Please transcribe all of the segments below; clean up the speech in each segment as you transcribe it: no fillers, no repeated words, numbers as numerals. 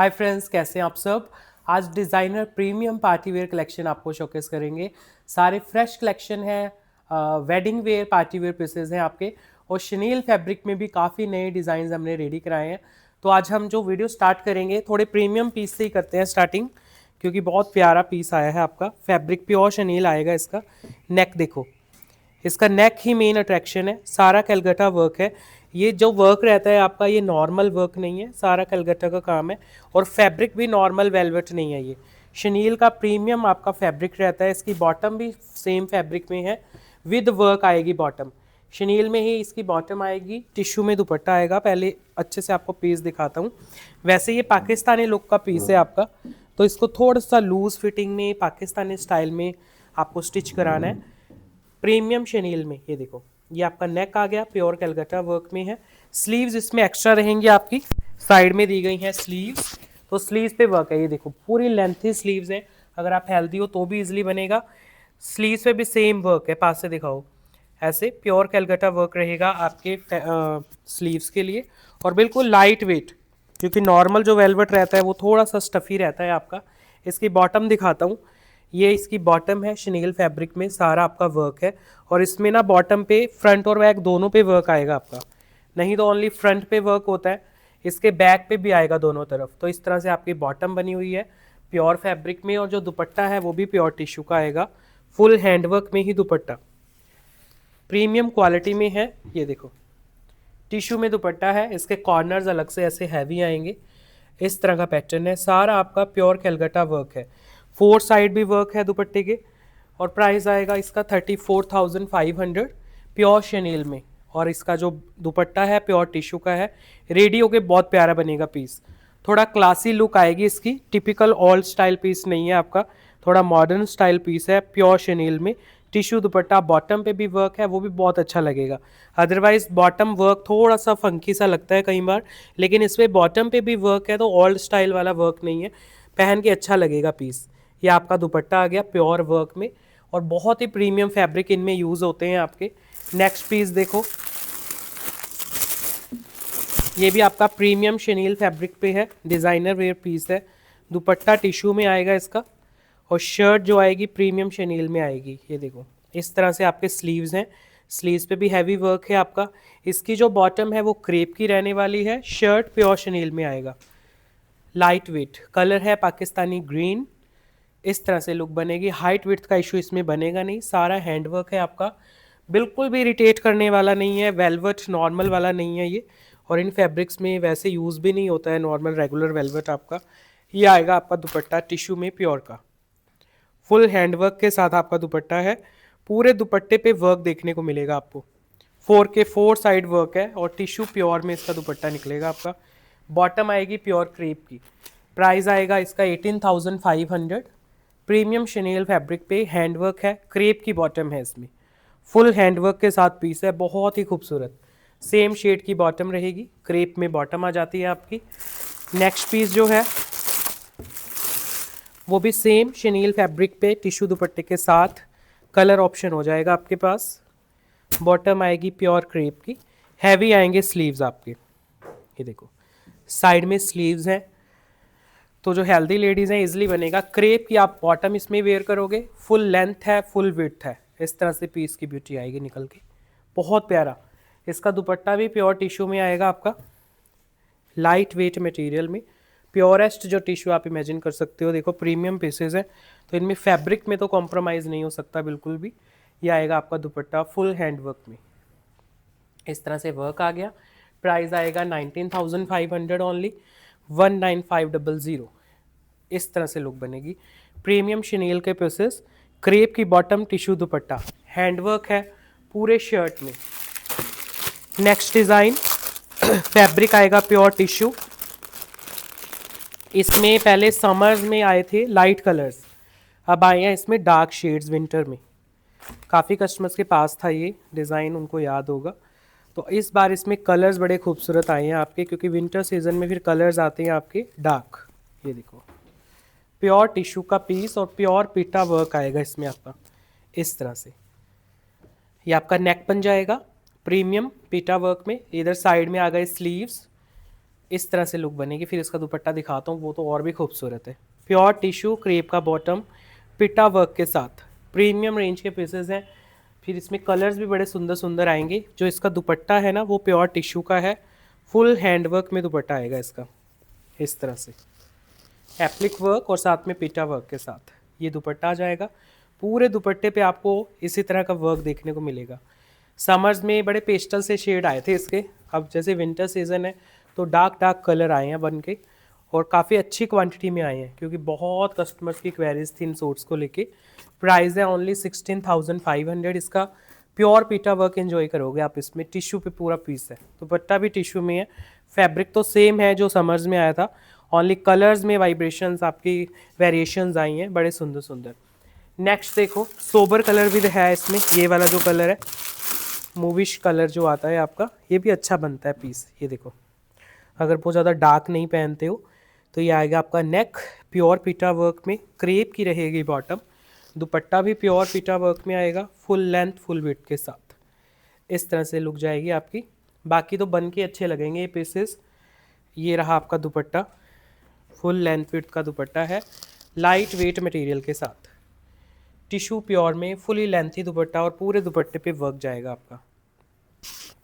Hi friends, कैसे हैं आप सब। आज designer premium party wear collection आपको शोकेस करेंगे। सारे फ्रेश कलेक्शन है, wedding where party wear pieces हैं आपके। और शनील फैब्रिक में भी काफ़ी नए डिज़ाइन हमने रेडी कराए हैं। तो आज हम जो वीडियो स्टार्ट करेंगे थोड़े प्रीमियम पीस से ही करते हैं स्टार्टिंग, क्योंकि बहुत प्यारा पीस आया है आपका। फैब्रिक प्योर शनील आएगा इसका। नेक देखो, इसका नेक ही मेन अट्रैक्शन है। सारा कैलगटा वर्क है। ये जो वर्क रहता है आपका, ये नॉर्मल वर्क नहीं है, सारा कैलगटा का काम है। और फैब्रिक भी नॉर्मल वेलवेट नहीं है, ये शनील का प्रीमियम आपका फैब्रिक रहता है। इसकी बॉटम भी सेम फैब्रिक में है, विद वर्क आएगी बॉटम। शनील में ही इसकी बॉटम आएगी, टिश्यू में दुपट्टा आएगा। पहले अच्छे से आपको पीस दिखाता हूँ। वैसे ये पाकिस्तानी लुक का पीस है आपका, तो इसको थोड़ा सा लूज फिटिंग में पाकिस्तानी स्टाइल में आपको स्टिच कराना है प्रीमियम शनील में। ये देखो, ये आपका नेक आ गया, प्योर कैलगटा वर्क में है। स्लीव्स इसमें एक्स्ट्रा रहेंगी आपकी, साइड में दी गई हैं स्लीव्स। तो स्लीव्स पे वर्क है, ये देखो पूरी लेंथी स्लीव्स हैं। अगर आप हेल्दी हो तो भी इजीली बनेगा। स्लीव्स पे भी सेम वर्क है, पास से दिखाओ। ऐसे प्योर कैलगटा वर्क रहेगा आपके स्लीव्स के लिए। और बिल्कुल लाइट वेट, क्योंकि नॉर्मल जो वेलवेट रहता है वो थोड़ा सा स्टफ़ी रहता है आपका। इसकी बॉटम दिखाता हूँ। ये इसकी बॉटम है, शनील फैब्रिक में सारा आपका वर्क है। और इसमें ना बॉटम पे फ्रंट और बैक दोनों पे वर्क आएगा आपका, नहीं तो ओनली फ्रंट पे वर्क होता है, इसके बैक पे भी आएगा दोनों तरफ। तो इस तरह से आपकी बॉटम बनी हुई है प्योर फैब्रिक में। और जो दुपट्टा है वो भी प्योर टिश्यू का आएगा, फुल हैंडवर्क में ही दुपट्टा प्रीमियम क्वालिटी में है। ये देखो, टिश्यू में दुपट्टा है, इसके कॉर्नर्स अलग से ऐसे हैवी आएंगे। इस तरह का पैटर्न है, सारा आपका प्योर कैलगटा वर्क है। फोर साइड भी वर्क है दुपट्टे के। और प्राइस आएगा इसका 34,500 प्योर शनील में। और इसका जो दुपट्टा है प्योर टिश्यू का है, रेडी होके बहुत प्यारा बनेगा पीस। थोड़ा क्लासी लुक आएगी इसकी, टिपिकल ओल्ड स्टाइल पीस नहीं है आपका, थोड़ा मॉडर्न स्टाइल पीस है प्योर शनील में। टिश्यू दुपट्टा, बॉटम पे भी वर्क है, वो भी बहुत अच्छा लगेगा। अदरवाइज बॉटम वर्क थोड़ा सा फंकी सा लगता है कई बार, लेकिन इस पर बॉटम पे भी वर्क है तो ओल्ड स्टाइल वाला वर्क नहीं है, पहन के अच्छा लगेगा पीस। ये आपका दुपट्टा आ गया प्योर वर्क में। और बहुत ही प्रीमियम फैब्रिक इनमें यूज़ होते हैं आपके। नेक्स्ट पीस देखो, ये भी आपका प्रीमियम शनील फैब्रिक पे है, डिज़ाइनर वेयर पीस है। दुपट्टा टिश्यू में आएगा इसका, और शर्ट जो आएगी प्रीमियम शनील में आएगी। ये देखो, इस तरह से आपके स्लीव्स हैं, स्लीव्स पे भी हैवी वर्क है आपका। इसकी जो बॉटम है वो क्रेप की रहने वाली है। शर्ट प्योर शनील में आएगा, लाइट वेट कलर है पाकिस्तानी ग्रीन। इस तरह से लुक बनेगी। हाइट विड्थ का इशू इसमें बनेगा नहीं, सारा हैंडवर्क है आपका, बिल्कुल भी इरिटेट करने वाला नहीं है। वेलवेट नॉर्मल वाला नहीं है ये, और इन फैब्रिक्स में वैसे यूज़ भी नहीं होता है नॉर्मल रेगुलर वेलवेट आपका। ये आएगा आपका दुपट्टा टिश्यू में प्योर का, फुल हैंडवर्क के साथ आपका दुपट्टा है। पूरे दुपट्टे पे वर्क देखने को मिलेगा आपको, फोर साइड वर्क है। और टिश्यू प्योर में इसका दुपट्टा निकलेगा आपका। बॉटम आएगी प्योर क्रेप की। प्राइस आएगा इसका 18,500 प्रीमियम शनील फैब्रिक पे। हैंडवर्क है, क्रेप की बॉटम है इसमें, फुल हैंडवर्क के साथ पीस है, बहुत ही खूबसूरत। सेम शेड की बॉटम रहेगी, क्रेप में बॉटम आ जाती है आपकी। नेक्स्ट पीस जो है वो भी सेम शनील फैब्रिक पे टिश्यू दुपट्टे के साथ, कलर ऑप्शन हो जाएगा आपके पास। बॉटम आएगी प्योर क्रेप की, हैवी आएंगे स्लीव्स आपके। ये देखो, साइड में स्लीव्स हैं, तो जो हेल्दी लेडीज़ हैं इजीली बनेगा। क्रेप की आप बॉटम इसमें वेयर करोगे, फुल लेंथ है, फुल विड्थ है। इस तरह से पीस की ब्यूटी आएगी निकल के, बहुत प्यारा। इसका दुपट्टा भी प्योर टिश्यू में आएगा आपका, लाइट वेट मटेरियल में, प्योरेस्ट जो टिश्यू आप इमेजिन कर सकते हो। देखो प्रीमियम पीसेज हैं, तो इनमें फैब्रिक में तो कॉम्प्रोमाइज़ नहीं हो सकता बिल्कुल भी। ये आएगा आपका दुपट्टा फुल हैंड वर्क में, इस तरह से वर्क आ गया। प्राइस आएगा 19,500 ओनली, 19,500। इस तरह से लुक बनेगी। प्रीमियम शनील के पीसेस, क्रेप की बॉटम, टिश्यू दुपट्टा, हैंडवर्क है पूरे शर्ट में। नेक्स्ट डिज़ाइन, फैब्रिक आएगा प्योर टिश्यू। इसमें पहले समर्स में आए थे लाइट कलर्स, अब आए हैं इसमें डार्क शेड्स विंटर में। काफ़ी कस्टमर्स के पास था ये डिज़ाइन, उनको याद होगा। तो इस बार इसमें कलर्स बड़े खूबसूरत आए हैं आपके, क्योंकि विंटर सीजन में फिर कलर्स आते हैं आपके डार्क। ये देखो, प्योर टिश्यू का पीस और प्योर पीटा वर्क आएगा इसमें आपका, इस तरह से। ये आपका नेक बन जाएगा प्रीमियम पीटा वर्क में। इधर साइड में आ गए स्लीव्स, इस तरह से लुक बनेगी। फिर इसका दुपट्टा दिखाता हूँ, वो तो और भी खूबसूरत है। प्योर टिश्यू क्रेप का बॉटम पिटा वर्क के साथ, प्रीमियम रेंज के पीसेस हैं। फिर इसमें कलर्स भी बड़े सुंदर सुंदर आएंगे। जो इसका दुपट्टा है ना वो प्योर टिश्यू का है, फुल हैंडवर्क में दुपट्टा आएगा इसका, इस तरह से एप्लिक वर्क और साथ में पिटा वर्क के साथ ये दुपट्टा आ जाएगा। पूरे दुपट्टे पे आपको इसी तरह का वर्क देखने को मिलेगा। समर्स में बड़े पेस्टल से शेड आए थे इसके, अब जैसे विंटर सीजन है तो डार्क डार्क कलर आए हैं बन के, और काफ़ी अच्छी क्वांटिटी में आए हैं क्योंकि बहुत कस्टमर्स की क्वेरीज थी इन सूट्स को लेके। प्राइस है ओनली 16,500। इसका प्योर पीटा वर्क एंजॉय करोगे आप इसमें, टिश्यू पे पूरा पीस है, दुपट्टा भी टिश्यू में है, फैब्रिक तो सेम है जो समर्स में आया था, ओनली कलर्स में वाइब्रेशंस आपकी वेरिएशंस आई हैं बड़े सुंदर सुंदर। नेक्स्ट देखो सोबर कलर भी है इसमें, ये वाला जो कलर है मूविश कलर जो आता है आपका, ये भी अच्छा बनता है पीस। ये देखो अगर बहुत ज़्यादा डार्क नहीं पहनते हो तो ये आएगा आपका नेक प्योर पीटा वर्क में, क्रेप की रहेगी बॉटम, दुपट्टा भी प्योर पीटा वर्क में आएगा, फुल लेंथ फुल विड्थ के साथ। इस तरह से लुक जाएगी आपकी। बाकी तो बन के अच्छे लगेंगे ये पीसेस। ये रहा आपका दुपट्टा, फुल लेंथ विड्थ का दुपट्टा है, लाइट वेट मटेरियल के साथ, टिश्यू प्योर में फुली लेंथी दुपट्टा और पूरे दुपट्टे पे वर्क जाएगा आपका।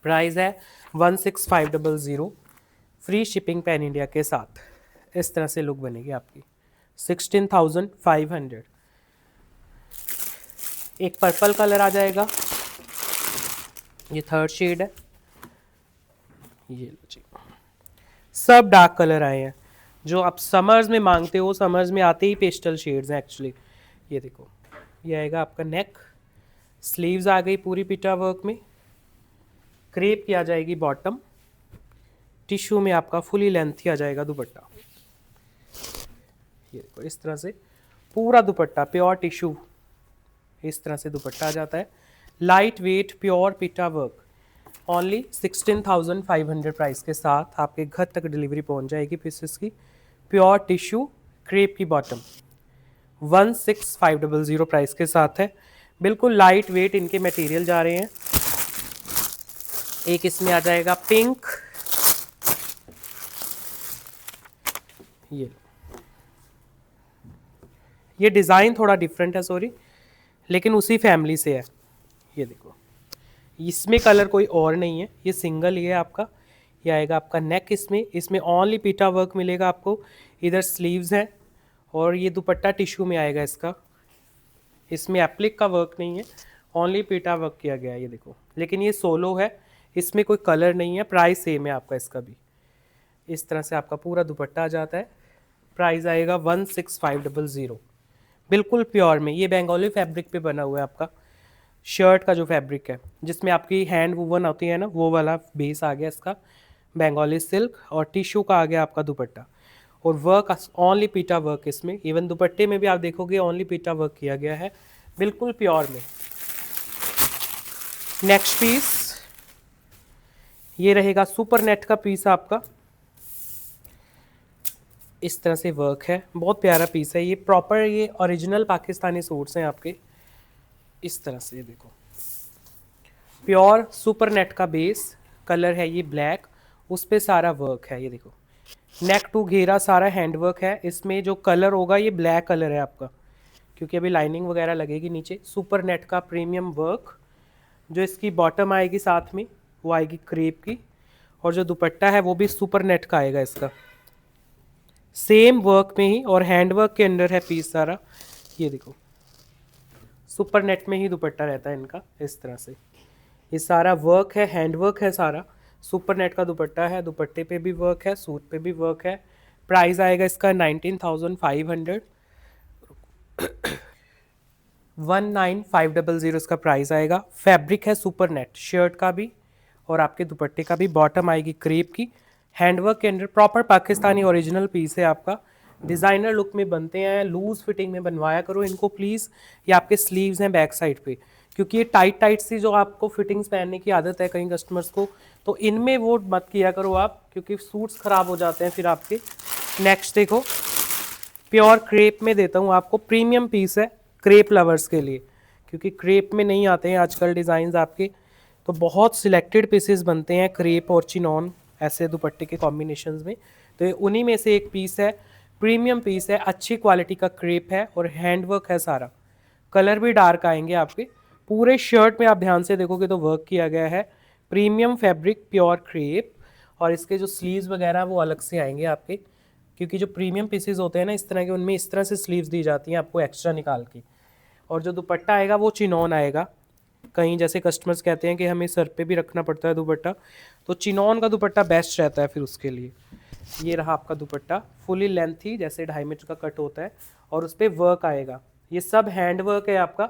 प्राइस है 16,500, फ्री शिपिंग पैन इंडिया के साथ। इस तरह से लुक बनेगी आपकी 16,500। एक पर्पल कलर आ जाएगा, ये थर्ड शेड है, ये लो जी। सब डार्क कलर आए हैं जो आप समर्स में मांगते हो, समर्स में आते ही पेस्टल शेड्स हैं एक्चुअली। ये देखो ये आएगा आपका नेक, स्लीव्स आ गई पूरी पिटा वर्क में, क्रेप की आ जाएगी बॉटम, टिश्यू में आपका फुली लेंथी आ जाएगा दुपट्टा। ये देखो इस तरह से पूरा दुपट्टा प्योर टिश्यू, इस तरह से दुपट्टा आ जाता है, लाइट वेट प्योर पिटा वर्क, ओनली 16,500 प्राइस के साथ आपके घर तक डिलीवरी पहुंच जाएगी पीसेस की। प्योर टिश्यू क्रेप की बॉटम 16,500 प्राइस के साथ है। बिल्कुल लाइट वेट इनके मटेरियल जा रहे हैं। एक इसमें आ जाएगा पिंक, ये डिज़ाइन थोड़ा डिफरेंट है सॉरी, लेकिन उसी फैमिली से है। ये देखो इसमें कलर कोई और नहीं है, ये सिंगल ही है आपका। ये आएगा आपका नेक, इसमें ओनली पीटा वर्क मिलेगा आपको, इधर स्लीव्स हैं और ये दुपट्टा टिश्यू में आएगा इसका। इसमें एप्लिक का वर्क नहीं है, ओनली पीटा वर्क किया गया है। ये देखो, लेकिन ये सोलो है, इसमें कोई कलर नहीं है, प्राइस सेम है आपका इसका भी। इस तरह से आपका पूरा दुपट्टा आ जाता है। प्राइस आएगा 16,500, बिल्कुल प्योर में। ये बंगाली फैब्रिक पे बना हुआ है आपका, शर्ट का जो फैब्रिक है जिसमें आपकी हैंड वूवन होती है ना, वो वाला बेस आ गया इसका, बंगाली सिल्क, और टिश्यू का आ गया आपका दुपट्टा, और वर्क ओनली पीटा वर्क इसमें। इवन दुपट्टे में भी आप देखोगे ओनली पीटा वर्क किया गया है, बिल्कुल प्योर में। नेक्स्ट पीस ये रहेगा सुपर नेट का पीस आपका, इस तरह से वर्क है, बहुत प्यारा पीस है ये, प्रॉपर ये ओरिजिनल पाकिस्तानी सूट्स हैं आपके। इस तरह से देखो प्योर सुपर नेट का बेस, कलर है ये ब्लैक, उस पे सारा वर्क है। ये देखो नेक टू घेरा सारा हैंड वर्क है। इसमें जो कलर होगा ये ब्लैक कलर है आपका, क्योंकि अभी लाइनिंग वगैरह लगेगी नीचे। सुपर नेट का प्रीमियम वर्क, जो इसकी बॉटम आएगी साथ में वो आएगी क्रेप की, और जो दुपट्टा है वो भी सुपर नेट का आएगा इसका, सेम वर्क में ही, और हैंड वर्क के अंदर है पीस सारा। ये देखो सुपर नेट में ही दुपट्टा रहता है इनका, इस तरह से ये सारा वर्क है, हैंड वर्क है सारा, सुपर नेट का दुपट्टा है, दुपट्टे पे भी वर्क है, सूट पे भी वर्क है। प्राइस आएगा इसका 19,500, 19,500 इसका प्राइस आएगा। फैब्रिक है सुपर नेट, शर्ट का भी और आपके दुपट्टे का भी, बॉटम आएगी क्रेप की, हैंडवर्क के अंदर प्रॉपर पाकिस्तानी ओरिजिनल पीस है आपका। डिज़ाइनर लुक में बनते हैं, लूज फिटिंग में बनवाया करो इनको प्लीज़। ये आपके स्लीव्स हैं बैक साइड पे, क्योंकि ये टाइट टाइट सी जो आपको फिटिंग्स पहनने की आदत है कई कस्टमर्स को, तो इनमें वो मत किया करो आप, क्योंकि सूट्स ख़राब हो जाते हैं फिर आपके। नेक्स्ट देखो प्योर क्रेप में देता हूँ आपको, प्रीमियम पीस है क्रेप लवर्स के लिए, क्योंकि क्रेप में नहीं आते हैं आजकल डिज़ाइंस आपके, तो बहुत सिलेक्टेड पीसेस बनते हैं क्रेप और चिनॉन। ऐसे दुपट्टे के कॉम्बिनेशंस में। तो ये उन्हीं में से एक पीस है, प्रीमियम पीस है, अच्छी क्वालिटी का क्रेप है और हैंडवर्क है सारा। कलर भी डार्क आएंगे आपके। पूरे शर्ट में आप ध्यान से देखोगे तो वर्क किया गया है, प्रीमियम फैब्रिक प्योर क्रेप। और इसके जो स्लीव्स वगैरह वो अलग से आएंगे आपके, क्योंकि जो प्रीमियम पीसेस होते हैं ना इस तरह के, उनमें इस तरह से स्लीव्स दी जाती हैं आपको एक्स्ट्रा निकाल के। और जो दुपट्टा आएगा वो चिनॉन आएगा। कहीं जैसे कस्टमर्स कहते हैं कि हमें सर पे भी रखना पड़ता है दुपट्टा, तो चिनॉन का दुपट्टा बेस्ट रहता है फिर उसके लिए। ये रहा आपका दुपट्टा, फुली लेंथी जैसे 2.5 मीटर का कट होता है और उस पर वर्क आएगा। ये सब हैंड वर्क है आपका।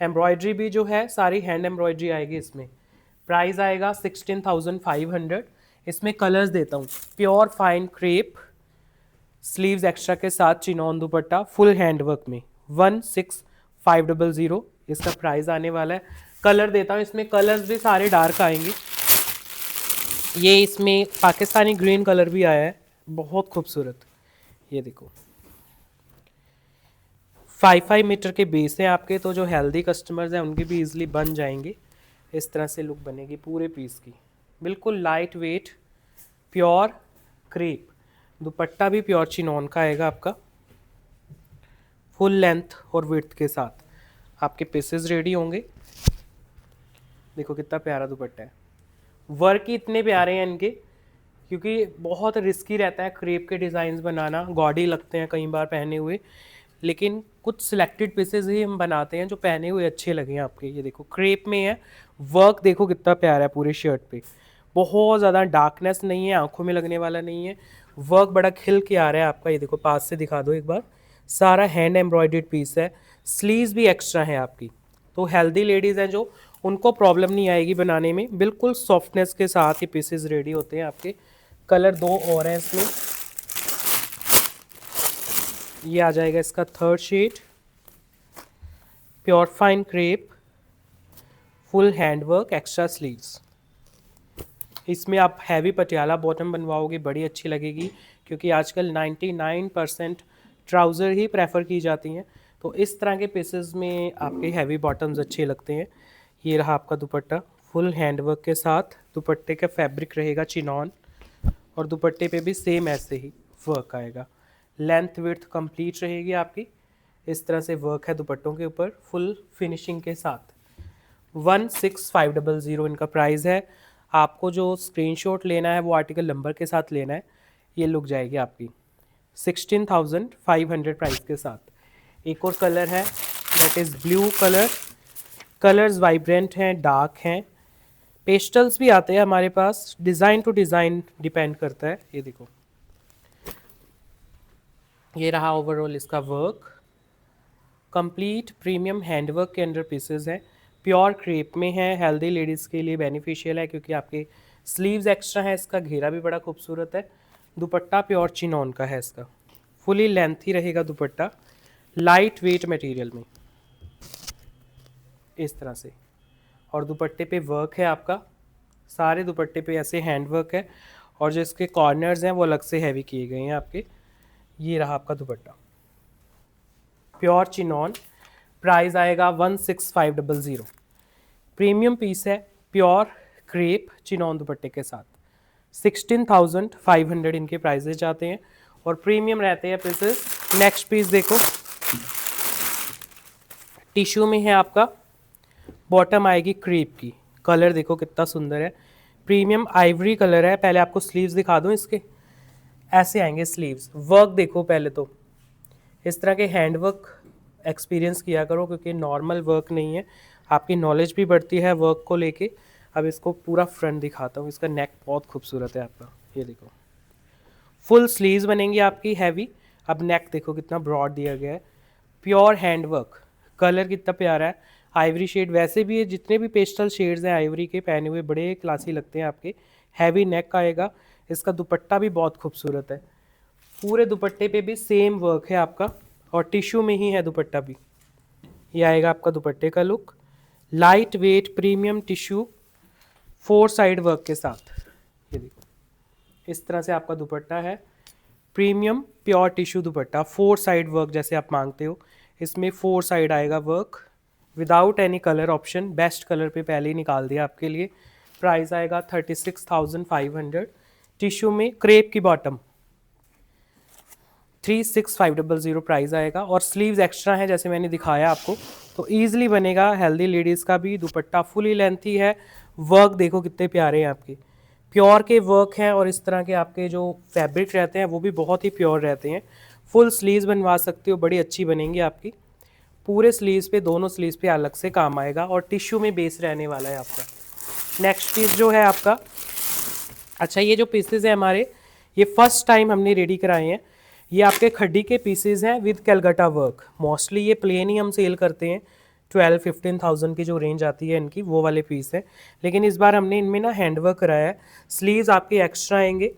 एम्ब्रॉयडरी भी जो है सारी हैंड एम्ब्रॉयडरी आएगी इसमें। प्राइस आएगा 16,500। इसमें कलर्स देता हूँ, pure fine crepe, sleeves extra के साथ चिनॉन दुपट्टा, फुल हैंडवर्क में 16,500 इसका प्राइस आने वाला है। कलर देता हूँ, इसमें कलर्स भी सारे डार्क आएंगे। ये इसमें पाकिस्तानी ग्रीन कलर भी आया है, बहुत खूबसूरत। ये देखो 5 मीटर के बेस हैं आपके, तो जो हेल्दी कस्टमर्स हैं उनके भी इजीली बन जाएंगे। इस तरह से लुक बनेगी पूरे पीस की, बिल्कुल लाइट वेट प्योर क्रेप। दुपट्टा भी प्योर चिनॉन का आएगा आपका, फुल लेंथ और विड्थ के साथ आपके पीसेस रेडी होंगे। देखो कितना प्यारा दुपट्टा है, वर्क ही इतने प्यारे हैं इनके, क्योंकि बहुत रिस्की रहता है क्रेप के डिज़ाइंस बनाना, गॉडी लगते हैं कई बार पहने हुए, लेकिन कुछ सिलेक्टेड पीसेस ही हम बनाते हैं जो पहने हुए अच्छे लगें आपके। ये देखो क्रेप में है, वर्क देखो कितना प्यारा है पूरे शर्ट पे, बहुत ज़्यादा डार्कनेस नहीं है, आंखों में लगने वाला नहीं है, वर्क बड़ा खिल के आ रहा है आपका। ये देखो पास से दिखा दो एक बार, सारा हैंड एम्ब्रॉयडर्ड पीस है, स्लीव्स भी एक्स्ट्रा है आपकी। तो हेल्दी लेडीज़ हैं जो, उनको प्रॉब्लम नहीं आएगी बनाने में, बिल्कुल सॉफ्टनेस के साथ ये पीसेस रेडी होते हैं आपके। कलर 2 और हैं इसमें, ये आ जाएगा इसका 3rd shade, pure fine crepe, full handwork, extra sleeves. इसमें आप हैवी पटियाला बॉटम बनवाओगे बड़ी अच्छी लगेगी, क्योंकि आजकल 99% ट्राउज़र ही प्रेफर की जाती हैं, तो इस तरह के पीसेस में आपके हैवी बॉटम्स अच्छे लगते हैं। ये रहा आपका दुपट्टा, फुल हैंडवर्क के साथ। दुपट्टे का फैब्रिक रहेगा चिनॉन और दुपट्टे पे भी सेम ऐसे ही वर्क आएगा, लेंथ विड्थ कंप्लीट रहेगी आपकी। इस तरह से वर्क है दुपट्टों के ऊपर फुल फिनिशिंग के साथ। 16,500 इनका प्राइस है। आपको जो स्क्रीनशॉट लेना है वो आर्टिकल नंबर के साथ लेना है। ये लुक जाएगी आपकी 16,500 प्राइस के साथ। एक और कलर है that is blue colour. Colours vibrant हैं, डार्क हैं, पेस्टल्स भी आते हैं हमारे पास, डिज़ाइन टू डिज़ाइन डिपेंड करता है। ये देखो, ये रहा ओवरऑल इसका वर्क, कंप्लीट प्रीमियम हैंडवर्क के अंडर पीसेस हैं, प्योर क्रेप में है, हेल्दी लेडीज़ के लिए बेनिफिशियल है क्योंकि आपके स्लीव्स एक्स्ट्रा है, इसका घेरा भी बड़ा खूबसूरत है। दुपट्टा प्योर चिनॉन का है इसका, फुली लेंथी रहेगा दुपट्टा, लाइट वेट मटेरियल में इस तरह से। और दुपट्टे पे वर्क है आपका, सारे दुपट्टे पे ऐसे हैंड वर्क है, और जो इसके कॉर्नर्स हैं वो अलग से हैवी किए गए हैं आपके। ये रहा आपका दुपट्टा, प्योर चिनॉन। प्राइस आएगा 16,500। प्रीमियम पीस है, प्योर क्रेप चिनॉन दुपट्टे के साथ। 16,500 इनके प्राइजेज जाते हैं और प्रीमियम रहते हैं पीसेस। नेक्स्ट पीस देखो, टिश्यू में है आपका, बॉटम आएगी क्रेप की। कलर देखो कितना सुंदर है, प्रीमियम आइवरी कलर है। पहले आपको स्लीव्स दिखा दूं इसके, ऐसे आएंगे स्लीव्स। वर्क देखो पहले तो, इस तरह के हैंड वर्क एक्सपीरियंस किया करो क्योंकि नॉर्मल वर्क नहीं है, आपकी नॉलेज भी बढ़ती है वर्क को लेके। अब इसको पूरा फ्रंट दिखाता हूँ, इसका नेक बहुत खूबसूरत है आपका। ये देखो फुल स्लीव्स बनेंगी आपकी हैवी। अब नेक देखो कितना ब्रॉड दिया गया है, प्योर हैंड वर्क। कलर कितना प्यारा है, आइवरी शेड। वैसे भी ये जितने भी पेस्टल शेड्स हैं आइवरी के पहने हुए बड़े क्लासी लगते हैं आपके। हैवी नेक आएगा, इसका दुपट्टा भी बहुत खूबसूरत है, पूरे दुपट्टे पे भी सेम वर्क है आपका और टिश्यू में ही है दुपट्टा भी। ये आएगा आपका दुपट्टे का look, light weight premium tissue 4 side work के साथ। ये देखो इस तरह से आपका दुपट्टा है, प्रीमियम प्योर टिश्यू दुपट्टा, 4 साइड वर्क जैसे आप मांगते हो। इसमें 4 साइड आएगा work without any colour option. Best colour पे पहले ही निकाल दिया आपके लिए। प्राइस आएगा 36,500। टिश्यू में क्रेप की बॉटम 36500 प्राइस आएगा, और स्लीव्स एक्स्ट्रा हैं जैसे मैंने दिखाया आपको, तो ईजिली बनेगा हेल्दी लेडीज़ का भी। दुपट्टा फुली लेंथी है, वर्क देखो कितने प्यारे हैं आपके, प्योर के वर्क हैं, और इस तरह के आपके जो फैब्रिक रहते हैं वो भी बहुत ही प्योर रहते हैं। फुल स्लीव्स बनवा सकते हो, बड़ी अच्छी बनेंगी आपकी। पूरे स्लीव्स पे, दोनों स्लीव्स पे अलग से काम आएगा, और टिश्यू में बेस रहने वाला है आपका। नेक्स्ट पीस जो है आपका, अच्छा ये जो पीसेज है हमारे, ये फर्स्ट टाइम हमने रेडी कराए हैं। ये आपके खड्डी के पीसेज हैं विद कैलगटा वर्क। मोस्टली ये प्लेन ही हम सेल करते हैं, 12-15,000 की जो रेंज आती है इनकी, वो वाले पीस है। लेकिन इस बार हमने इनमें ना हैंडवर्क कराया है। स्लीव्स आपके एक्स्ट्रा आएंगे,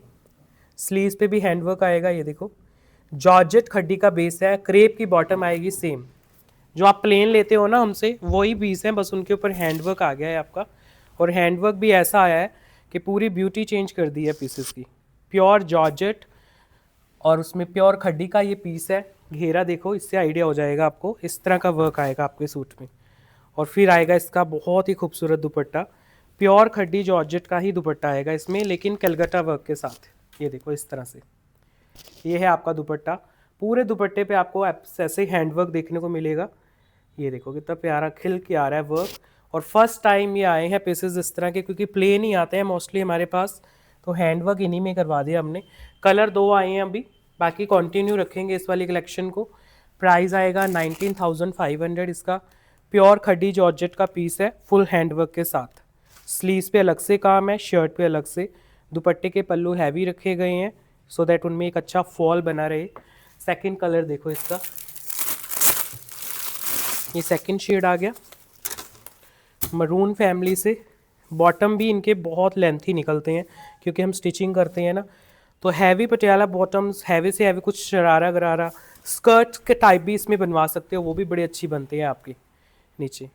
स्लीव्स पे भी हैंडवर्क आएगा। ये देखो जॉर्जेट खड्डी का बेस है, क्रेप की बॉटम आएगी सेम। जो आप प्लेन लेते हो ना हमसे, वही पीस हैं, बस उनके ऊपर हैंडवर्क आ गया है आपका। और हैंडवर्क भी ऐसा आया है कि पूरी ब्यूटी चेंज कर दी है पीसेस की। प्योर जॉर्जेट और उसमें प्योर खड्डी का ये पीस है। घेरा देखो, इससे आइडिया हो जाएगा आपको, इस तरह का वर्क आएगा आपके सूट में। और फिर आएगा इसका बहुत ही खूबसूरत दुपट्टा, प्योर खड्डी जॉर्जेट का ही दुपट्टा आएगा इसमें, लेकिन कलकत्ता वर्क के साथ। ये देखो इस तरह से, ये है आपका दुपट्टा। पूरे दुपट्टे पे आपको ऐसे हैंडवर्क देखने को मिलेगा। ये देखो कितना प्यारा खिल के आ रहा है वर्क। और फर्स्ट टाइम ये आए हैं पीसेस इस तरह के, क्योंकि प्लेन ही आते हैं मोस्टली हमारे पास, तो हैंडवर्क इन्हीं में करवा दिया हमने। कलर 2 आए हैं अभी, बाकी कंटिन्यू रखेंगे इस वाली कलेक्शन को। प्राइस आएगा 19,500 इसका। प्योर खड्डी जॉर्जेट का पीस है, फुल हैंडवर्क के साथ। स्लीव्स पे अलग से काम है, शर्ट पे अलग से। दुपट्टे के पल्लू हैवी रखे गए हैं सो दैट उनमें एक अच्छा फॉल बना रहे। सेकंड कलर देखो इसका, ये सेकंड शेड आ गया मरून फैमिली से। बॉटम भी इनके बहुत लेंथी निकलते हैं क्योंकि हम स्टिचिंग करते हैं ना, तो हैवी पटियाला बॉटम्स, हैवी से हैवी कुछ शरारा गरारा स्कर्ट के टाइप भी इसमें बनवा सकते हो, वो भी बड़ी अच्छी बनती है आपकी। नीचे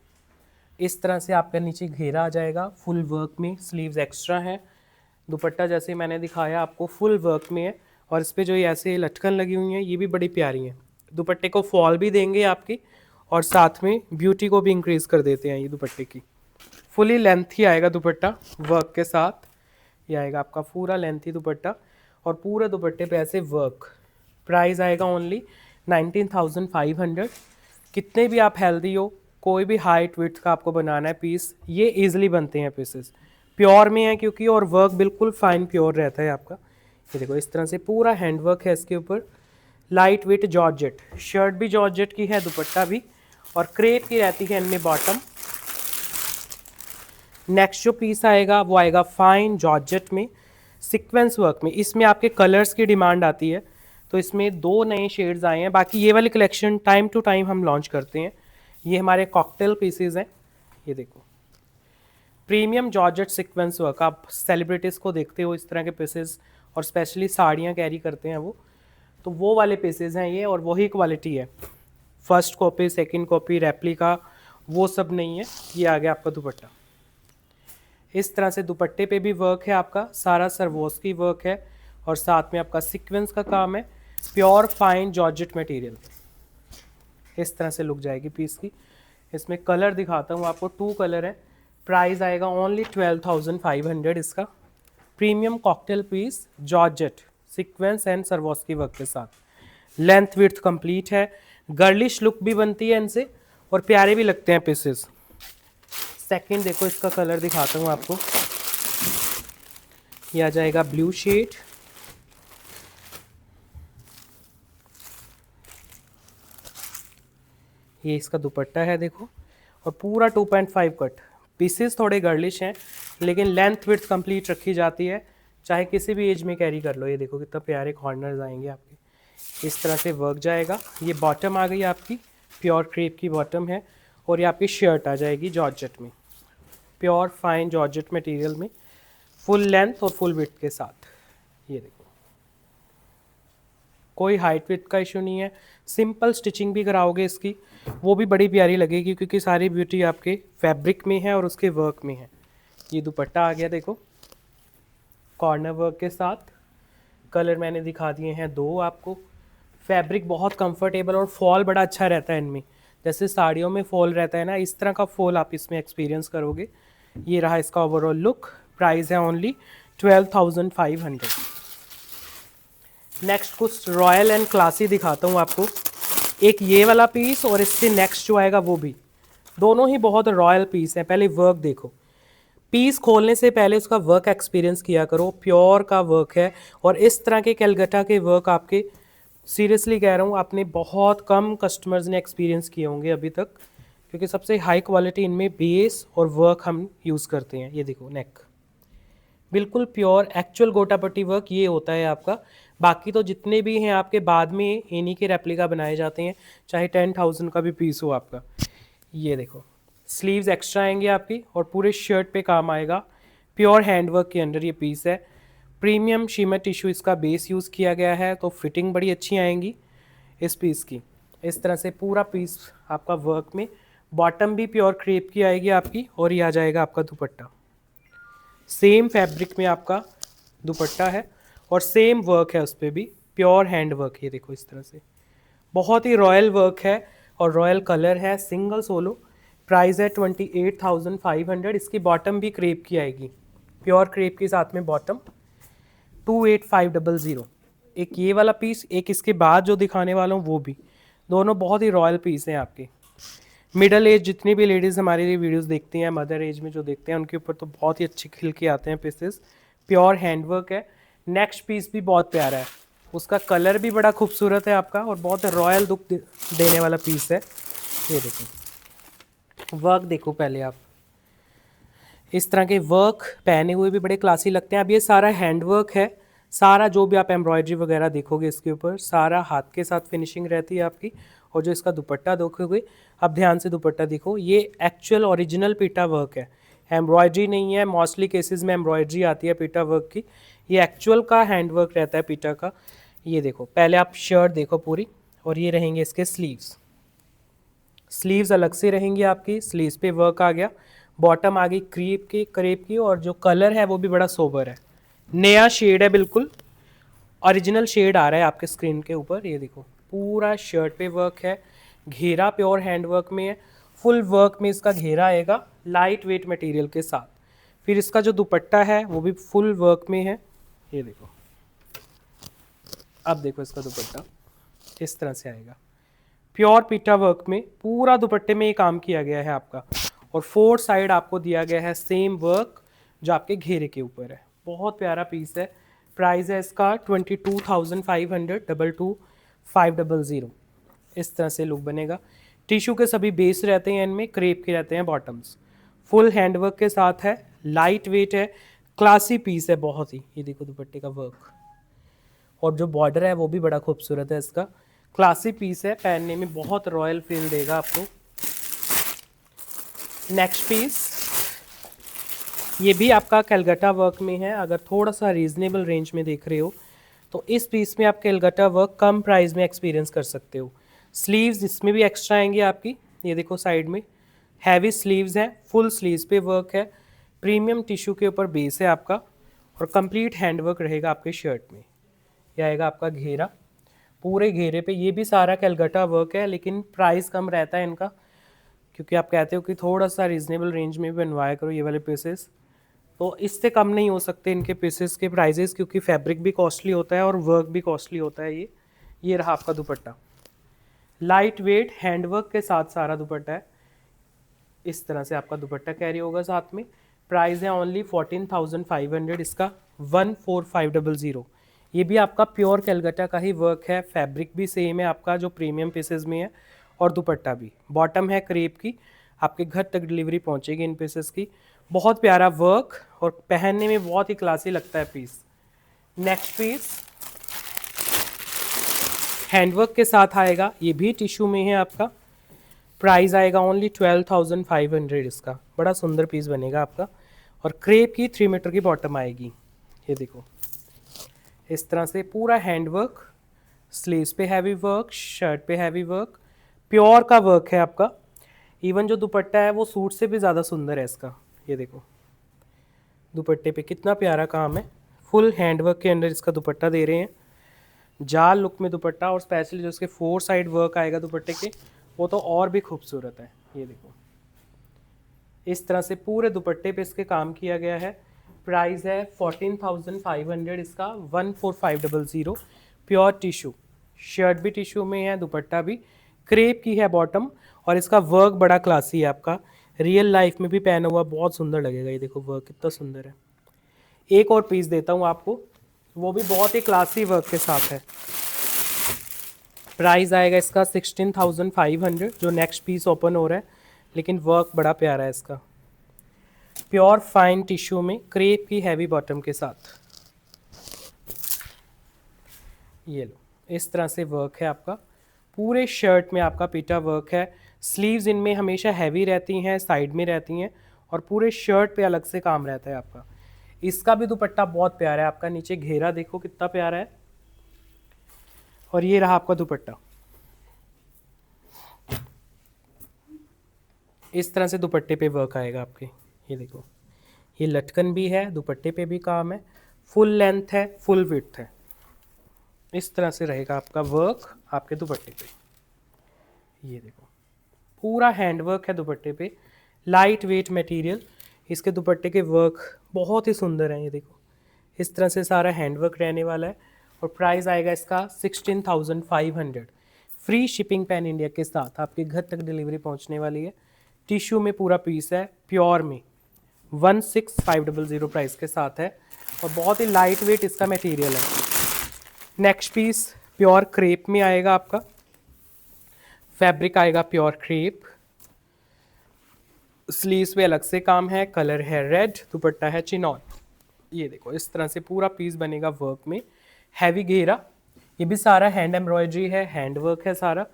इस तरह से आपका नीचे घेरा आ जाएगा फुल वर्क में, स्लीव्स एक्स्ट्रा है। दुपट्टा जैसे मैंने दिखाया आपको फुल वर्क में है, और इस पर जो ये ऐसे लटकन लगी हुई हैं ये भी बड़ी प्यारी हैं। दुपट्टे को फॉल भी देंगे आपकी, और साथ में ब्यूटी को भी इंक्रीज़ कर देते हैं ये दुपट्टे की। फुली लेंथी आएगा दुपट्टा वर्क के साथ। ये आएगा आपका पूरा लेंथी दुपट्टा, और पूरे दुपट्टे पे ऐसे वर्क। प्राइस आएगा ओनली 19,500। कितने भी आप हेल्दी हो, कोई भी हाइट विड्थ का आपको बनाना है पीस, ये इजीली बनते हैं पीसेस। प्योर में है क्योंकि, और वर्क बिल्कुल फाइन प्योर रहता है आपका। ये देखो इस तरह से पूरा हैंड वर्क है इसके ऊपर। लाइट वेट जॉर्जेट, शर्ट भी जॉर्जेट की है, दुपट्टा भी, और क्रेप की रहती है इनमें बॉटम। नेक्स्ट जो पीस आएगा वो आएगा फाइन जॉर्जेट में, सीक्वेंस वर्क में। इसमें आपके कलर्स की डिमांड आती है, तो इसमें 2 नए शेड्स आए हैं। बाकी ये वाली कलेक्शन टाइम टू टाइम हम लॉन्च करते हैं। ये हमारे कॉकटेल पीसेज हैं। ये देखो प्रीमियम जॉर्जेट सीक्वेंस वर्क, आप सेलिब्रिटीज़ को देखते हो इस तरह के पीसेज, और स्पेशली साड़ियाँ कैरी करते हैं वो, तो वो वाले पीसेज हैं ये, और वही क्वालिटी है। First copy, second copy, replica, वो सब नहीं है। ये आ गया आपका दुपट्टा। इस तरह से दुपट्टे पे भी वर्क है आपका, सारा सरवोस्की वर्क है, और साथ में आपका सीक्वेंस का काम है। प्योर फाइन जॉर्जेट मटेरियल, इस तरह से लुक जाएगी पीस की। इसमें कलर दिखाता हूँ आपको, 2 कलर है। प्राइस आएगा ओनली 12,500 इसका। Premium cocktail piece georgette sequins and Swarovski work के साथ। लेंथ विड्थ कंप्लीट है, गर्लिश लुक भी बनती है इनसे, और प्यारे भी लगते हैं पीसेस। सेकंड देखो इसका कलर दिखाता हूँ आपको, ये आ जाएगा ब्लू शेड। ये इसका दुपट्टा है देखो, और पूरा 2.5 कट। पीसेस थोड़े गर्लिश हैं, लेकिन लेंथ विड्थ कंप्लीट रखी जाती है, चाहे किसी भी एज में कैरी कर लो। ये देखो कितना प्यारे कॉर्नर्स आएंगे आपके, इस तरह से वर्क जाएगा। ये बॉटम आ गई आपकी, प्योर क्रेप की बॉटम है, और ये आपकी शर्ट आ जाएगी जॉर्जेट में, प्योर फाइन जॉर्जेट मटेरियल में, फुल लेंथ और फुल विड्थ के साथ। ये देखो कोई हाइट विड्थ का इशू नहीं है। सिंपल स्टिचिंग भी कराओगे इसकी, वो भी बड़ी प्यारी लगेगी, क्योंकि सारी ब्यूटी आपके फैब्रिक में है और उसके वर्क में है। ये दुपट्टा आ गया देखो कॉर्नर वर्क के साथ। कलर मैंने दिखा दिए हैं 2 आपको। फैब्रिक बहुत कंफर्टेबल, और फॉल बड़ा अच्छा रहता है इनमें, जैसे साड़ियों में फॉल रहता है ना, इस तरह का फॉल आप इसमें एक्सपीरियंस करोगे। ये रहा इसका ओवरऑल लुक। प्राइस है ओनली 12,500। नेक्स्ट कुछ रॉयल एंड क्लासी दिखाता हूँ आपको। एक ये वाला पीस और इससे नेक्स्ट जो आएगा वो भी, दोनों ही बहुत रॉयल पीस हैं। पहले वर्क देखो, पीस खोलने से पहले उसका वर्क एक्सपीरियंस किया करो, प्योर का वर्क है। और इस तरह के कैलकाटा के वर्क आपके, सीरियसली कह रहा हूँ, आपने बहुत कम कस्टमर्स ने एक्सपीरियंस किए होंगे अभी तक, क्योंकि सबसे हाई क्वालिटी इनमें बेस और वर्क हम यूज़ करते हैं। ये देखो नेक बिल्कुल प्योर एक्चुअल गोटापट्टी वर्क ये होता है आपका। बाकी तो जितने भी हैं आपके बाद में इन्हीं के रेप्लिका बनाए जाते हैं, चाहे 10,000 का भी पीस हो आपका। ये देखो स्लीव्स एक्स्ट्रा आएंगे आपकी और पूरे शर्ट पे काम आएगा। प्योर हैंडवर्क के अंडर ये पीस है। प्रीमियम शीमर टिश्यू इसका बेस यूज़ किया गया है, तो फिटिंग बड़ी अच्छी आएंगी इस पीस की। इस तरह से पूरा पीस आपका वर्क में, बॉटम भी प्योर क्रेप की आएगी आपकी, और ये आ जाएगा आपका दुपट्टा। सेम फैब्रिक में आपका दुपट्टा है और सेम वर्क है उस पर भी, प्योर हैंड वर्क। ये देखो इस तरह से बहुत ही रॉयल वर्क है और रॉयल कलर है, सिंगल सोलो। प्राइस है 28,500। इसकी बॉटम भी क्रेप की आएगी, प्योर क्रेप के साथ में बॉटम, 28,500। एक ये वाला पीस, एक इसके बाद जो दिखाने वाला हूँ वो भी, दोनों बहुत ही रॉयल पीस हैं आपके। मिडल एज जितनी भी लेडीज़ हमारी ये वीडियोस देखती हैं, मदर एज में जो देखते हैं, उनके ऊपर तो बहुत ही अच्छे खिल के आते हैं पीसेस। प्योर हैंडवर्क है। नेक्स्ट पीस भी बहुत प्यारा है, उसका कलर भी बड़ा खूबसूरत है आपका और बहुत रॉयल लुक देने वाला पीस है। ये देखो वर्क देखो पहले आप, इस तरह के वर्क पहने हुए भी बड़े क्लासी लगते हैं। अब ये सारा हैंडवर्क है, सारा जो भी आप एम्ब्रॉयडरी वगैरह देखोगे इसके ऊपर, सारा हाथ के साथ फिनिशिंग रहती है आपकी। और जो इसका दुपट्टा देखोगे, अब ध्यान से दुपट्टा देखो, ये एक्चुअल ओरिजिनल पीटा वर्क है, एम्ब्रॉयडरी नहीं है। मोस्टली केसेस में एम्ब्रॉयडरी आती है पीटा वर्क की, ये एक्चुअल का हैंडवर्क रहता है पीटा का। ये देखो पहले आप शर्ट देखो पूरी, और ये रहेंगे इसके स्लीव्स। स्लीव्स अलग से रहेंगी आपकी, स्लीव्स पे वर्क आ गया। बॉटम आ गई क्रेप की, और जो कलर है वो भी बड़ा सोबर है, नया शेड है, बिल्कुल ओरिजिनल शेड आ रहा है आपके स्क्रीन के ऊपर। ये देखो पूरा शर्ट पे वर्क है, घेरा प्योर हैंड वर्क में है, फुल वर्क में इसका घेरा आएगा लाइट वेट मटेरियल के साथ। फिर इसका जो दुपट्टा है वो भी फुल वर्क में है। ये देखो, अब देखो इसका दुपट्टा इस तरह से आएगा, प्योर पीटा वर्क में पूरा दुपट्टे में ये काम किया गया है आपका। और फोर साइड आपको दिया गया है सेम वर्क जो आपके घेरे के ऊपर है। बहुत प्यारा पीस है। प्राइस है इसका 22,500, 22,500। इस तरह से लुक बनेगा। टिश्यू के सभी बेस रहते हैं, इनमें क्रेप के रहते हैं बॉटम्स, फुल हैंडवर्क के साथ है, लाइट वेट है, क्लासी पीस है बहुत ही। ये देखो दुपट्टे का वर्क, और जो बॉर्डर है वो भी बड़ा खूबसूरत है इसका। क्लासी पीस है, पहनने में बहुत रॉयल फील देगा आपको। नेक्स्ट पीस ये भी आपका कैलकाटा वर्क में है। अगर थोड़ा सा रीजनेबल रेंज में देख रहे हो तो इस पीस में आप कैलकाटा वर्क कम प्राइस में एक्सपीरियंस कर सकते हो। स्लीव्स इसमें भी एक्स्ट्रा आएंगी आपकी, ये देखो साइड में हैवी स्लीव्स हैं, फुल स्लीव्स पे वर्क है, प्रीमियम टिश्यू के ऊपर बेस है आपका, और कंप्लीट हैंडवर्क रहेगा आपके शर्ट में। यह आएगा आपका घेरा, पूरे घेरे पे ये भी सारा कैलकाटा वर्क है, लेकिन प्राइस कम रहता है इनका, क्योंकि आप कहते हो कि थोड़ा सा रीजनेबल रेंज में भी बनवाया करो ये वाले पीसेस, तो इससे कम नहीं हो सकते इनके पीसेस के प्राइजेस, क्योंकि फैब्रिक भी कॉस्टली होता है और वर्क भी कॉस्टली होता है। ये रहा आपका दुपट्टा, लाइट वेट हैंडवर्क के साथ सारा दुपट्टा है। इस तरह से आपका दुपट्टा कैरी होगा साथ में। प्राइस है ओनली 14,500 इसका, 14,500। ये भी आपका प्योर कैलकाटा का ही वर्क है, फैब्रिक भी सेम है आपका जो प्रीमियम पीसेस में है, और दुपट्टा भी, बॉटम है क्रेप की, आपके घर तक डिलीवरी पहुंचेगी इन पीसेस की। बहुत प्यारा वर्क और पहनने में बहुत ही क्लासी लगता है पीस। नेक्स्ट पीस हैंडवर्क के साथ आएगा, ये भी टिश्यू में है आपका। प्राइस आएगा ओनली 12,500 इसका, बड़ा सुंदर पीस बनेगा आपका। और क्रेप की 3 मीटर की बॉटम आएगी। ये देखो इस तरह से पूरा हैंडवर्क, स्लीव्स पे हैवी वर्क, शर्ट पे हैवी वर्क, प्योर का वर्क है आपका। इवन जो दुपट्टा है वो सूट से भी ज़्यादा सुंदर है इसका। ये देखो दुपट्टे पे कितना प्यारा काम है, फुल हैंडवर्क के अंदर इसका दुपट्टा दे रहे हैं, जाल लुक में दुपट्टा, और स्पेशली जो इसके 4 साइड वर्क आएगा दुपट्टे के, वो तो और भी खूबसूरत है। ये देखो इस तरह से पूरे दुपट्टे पे इसके काम किया गया है। प्राइस है 14,500 इसका, 14500। प्योर टिश्यू, शर्ट भी टिश्यू में है, दुपट्टा भी क्रेप की है बॉटम, और इसका वर्क बड़ा क्लासी है आपका, रियल लाइफ में भी पहना हुआ बहुत सुंदर लगेगा। ये देखो वर्क कितना सुंदर है। एक और पीस देता हूँ आपको, वो भी बहुत ही क्लासी वर्क के साथ है। प्राइस आएगा इसका 16,500, जो नेक्स्ट पीस ओपन हो रहा है, लेकिन वर्क बड़ा प्यारा है इसका। प्योर फाइन टिश्यू में क्रेप की हैवी बॉटम के साथ। ये लो, इस तरह से वर्क है आपका, पूरे शर्ट में आपका पीटा वर्क है। स्लीव्स इनमें हमेशा हैवी रहती हैं, साइड में रहती हैं, और पूरे शर्ट पे अलग से काम रहता है आपका। इसका भी दुपट्टा बहुत प्यारा है आपका, नीचे घेरा देखो कितना प्यारा है, और ये रहा आपका दुपट्टा। इस तरह से दुपट्टे पे वर्क आएगा आपके। ये देखो, ये लटकन भी है, दुपट्टे पे भी काम है, फुल लेंथ है, फुल विड्थ है। इस तरह से रहेगा आपका वर्क आपके दुपट्टे पे। ये देखो, पूरा हैंड वर्क है दुपट्टे पे, लाइट वेट मटेरियल। इसके दुपट्टे के वर्क बहुत ही सुंदर हैं। ये देखो, इस तरह से सारा हैंड वर्क रहने वाला है, और प्राइस आएगा इसका 16,500। फ्री शिपिंग पैन इंडिया के साथ आपके घर तक डिलीवरी पहुंचने वाली है। टिश्यू में पूरा पीस है, प्योर में 16,500 प्राइस के साथ है, और बहुत ही लाइट वेट इसका मटेरियल है। नेक्स्ट पीस प्योर क्रेप में आएगा आपका, फैब्रिक आएगा प्योर क्रेप, स्लीव्स पे अलग से काम है, कलर है रेड, दुपट्टा है चिनॉन। ये देखो, इस तरह से पूरा पीस बनेगा वर्क में, हैवी घेरा। ये भी सारा हैंड एम्ब्रॉयडरी है, हैंड वर्क है सारा।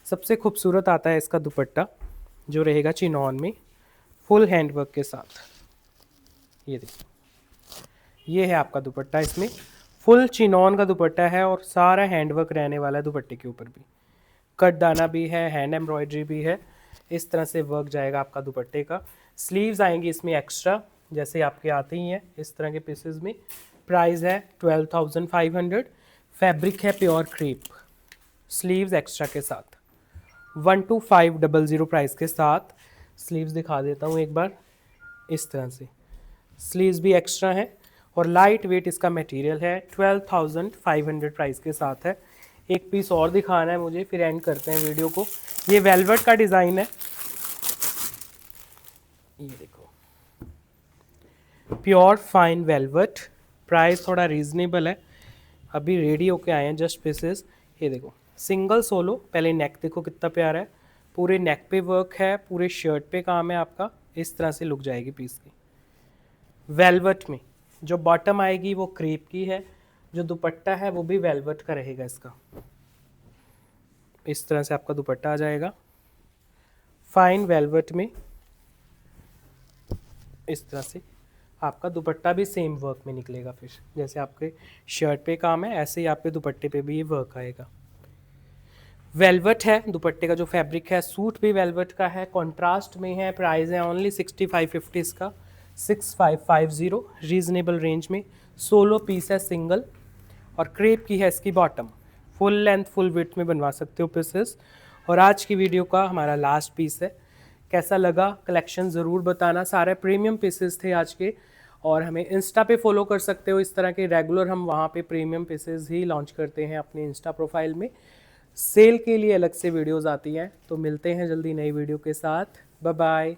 सबसे खूबसूरत आता है इसका दुपट्टा, जो रहेगा चिनॉन में, फुल हैंड वर्क के साथ। ये देखो, ये है आपका दुपट्टा, इसमें फुल चिनॉन का दुपट्टा है, और सारा हैंड वर्क रहने वाला है दुपट्टे के ऊपर भी, कट दाना भी है, हैंड एम्ब्रॉयडरी भी है। इस तरह से वर्क जाएगा आपका दुपट्टे का। स्लीव्स आएंगी इसमें एक्स्ट्रा, जैसे आपके आते ही हैं इस तरह के पीसेस में। प्राइस है 12,500। फैब्रिक है प्योर क्रेप, स्लीव्स एक्स्ट्रा के साथ, 12,500 प्राइस के साथ। स्लीव्स दिखा देता हूँ एक बार, इस तरह से स्लीव्स भी एक्स्ट्रा है, और लाइट वेट इसका मटेरियल है। 12,500 प्राइस के साथ है। एक पीस और दिखाना है मुझे, फिर एंड करते हैं वीडियो को। ये वेलवेट का डिज़ाइन है, ये देखो, प्योर फाइन वेलवेट। प्राइस थोड़ा रीजनेबल है, अभी रेडी होके आए हैं जस्ट पीसेस। ये देखो, सिंगल सोलो। पहले नेक देखो कितना प्यारा है, पूरे नेक पे वर्क है, पूरे शर्ट पे काम है आपका। इस तरह से लुक जाएगी पीस की वेलवेट में। जो बॉटम आएगी वो क्रेप की है, जो दुपट्टा है वो भी वेलवेट का रहेगा इसका। इस तरह से आपका दुपट्टा आ जाएगा फाइन वेलवेट में। इस तरह से आपका दुपट्टा भी सेम वर्क में निकलेगा, फिर जैसे आपके शर्ट पे काम है ऐसे ही आपके दुपट्टे पे भी ये वर्क आएगा। वेलवेट है दुपट्टे का जो फैब्रिक है, सूट भी वेलवेट का है, कॉन्ट्रास्ट में है। प्राइस है ओनली 6550 इसका, 6550 रीजनेबल रेंज में। सोलो पीस है सिंगल, और क्रेप की है इसकी bottom. Full length full width में बनवा सकते हो पीसेस। और आज की वीडियो का हमारा लास्ट पीस है। कैसा लगा कलेक्शन ज़रूर बताना। सारे प्रीमियम पीसेस थे आज के, और हमें इंस्टा पे फॉलो कर सकते हो। इस तरह के रेगुलर हम वहाँ पे प्रीमियम पीसेस ही लॉन्च करते हैं अपने इंस्टा प्रोफाइल में। सेल के लिए अलग से वीडियोस आती हैं। तो मिलते हैं जल्दी नई वीडियो के साथ। Bye bye.